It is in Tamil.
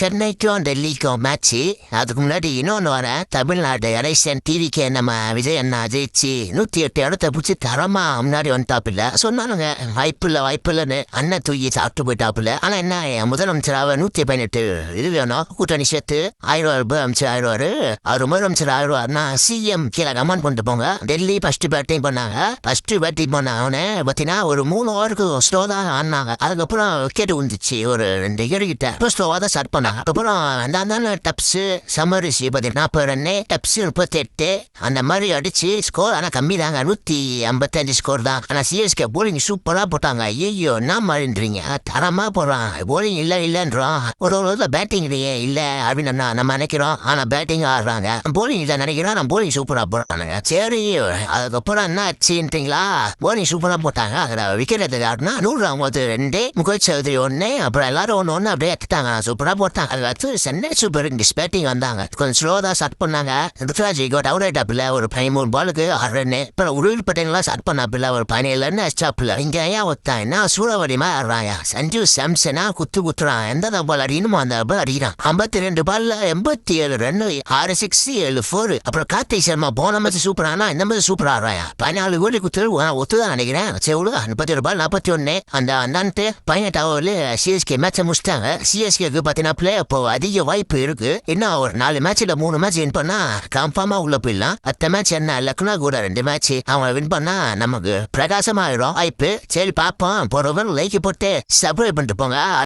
சென்னைக்கும் டெல்லிக்கும் மேட்ச்சு. அதுக்கு முன்னாடி இன்னொன்று வரேன். தமிழ்நாடு எலெக்ஷன் டிவிக்கு நம்ம விஜய் அண்ணா ஜெயிச்சு 108 இடத்த பிடிச்சி தரமா முன்னாடி வந்துட்டாப்புல சொன்னானுங்க. வாய்ப்பில்லைன்னு அண்ணன் தூக்கி சாப்பிட்டு போயிட்டாப்புல. ஆனா என்ன முதலமைச்சராக 118 இது வேணும் கூட்டணி சேர்த்து 1000 ரூபாய் அமைச்சர் ஆயிடுவாரு. அவர் முதலமைச்சர் ஆயிடுவாருன்னா சிஎம் கீழே கமெண்ட் பண்ணிட்டு போங்க. டெல்லி ஃபர்ஸ்ட் பேட்டிங் பண்ணாங்க. அவனே பார்த்தீங்கன்னா ஒரு 3 ஹவருக்கு ஸ்லோ தான் ஆடினாங்க. அதுக்கப்புறம் விக்கெட் விழுந்துச்சு ஒரு 2 கிட்ட. அப்புறம் ஸ்லோவாக தான் ஸ்டார்ட் பண்ணாங்க. அப்புறம் டப்ஸ் சமரிசி பார்த்தீங்கன்னா 40 ரன்னு, டப்ஸ் 38 அந்த மாதிரி அடிச்சு ஸ்கோர். ஆனால் கம்மி தாங்க, 155 ஸ்கோர் தான். ஆனால் சிஎஸ்கே போலிங் சூப்பராக போட்டாங்க. ஐயோ என்ன மாதிரின்றீங்க, தரமா போடுறான். போலிங் இல்லைன்றோம், ஒரு பேட்டிங் இல்லை அப்படின்னு நம்ம நினைக்கிறோம். ஆனால் பேட்டிங் ஆடுறாங்க. போலிங் இதை நினைக்கிறோம், நான் போலிங் சூப்பராக போடுறானுங்க. சரி, அதுக்கப்புறம் என்ன ஆச்சுன்றீங்களா, போலிங் சூப்பராக போட்டாங்க. அதில் விக்கெட் எடுத்து ஆடினா 152, முகல் சௌத்ரி 1, அப்புறம் எல்லாரும் ஒன்று அப்படியே எடுத்துட்டாங்க. சூப்பராக போட்டாங்க. அது அடுத்து சென்னை சூப்பர் கிங்ஸ் பேட்டிங் வந்தாங்க. கொஞ்சம் ஸ்லோ தான் ஸ்டார்ட் பண்ணாங்க. ருத்ராஜ் கோட் அவுட் ஆயிட்டாப்புல ஒரு 13 பாலுக்கு 6 ரன்னு. அப்புறம் உருள் பட்டேலாம் ஸ்டார்ட் பண்ணாப்புல ஒரு 17 ரன்னு அடிச்சாப்புல. இங்க ஏன் ஒத்தான் என்ன சூறாவளிமா ஆடுறாங்க. சஞ்சு சாம்சனா குத்துறான். எந்த பால் அடிக்கணுமோ அந்த பால் அடிக்கிறான். 52 பால்ல 87 ரன்னு, 6 6 7 4. அப்புறம் கார்த்திக் சர்மா போன மாதிரி சூப்பரானா இந்த மாதிரி சூப்பரா ஆடுறாயா. 14 கோடி குத்து ஒத்துதான் நினைக்கிறேன். சரி, 37 பால் 41. அந்த அண்ணான்ட்டு 18 ஓவர்ல சிஎஸ்கே மேட்சை முடிச்சிட்டாங்க. சிஎஸ்கேக்கு பார்த்தீங்கன்னா பிளே அப்போ அதிக வாய்ப்பு இருக்கு. இன்னும் ஒரு 4 மேட்ச்ல 3 மேட்ச் வின் பண்ணா கன்ஃபார்மா உள்ள போயிடலாம். அடுத்த மேட்ச் என்ன லக்னோ கூட 2 மேட்ச் அவங்க வின் பண்ணா நமக்கு பிரகாசமாயிடும் வாய்ப்பு. சரி பார்ப்போம். போறவர் லைக் போட்டு சப்ஸ்கிரைப் பண்ணிட்டு போங்க.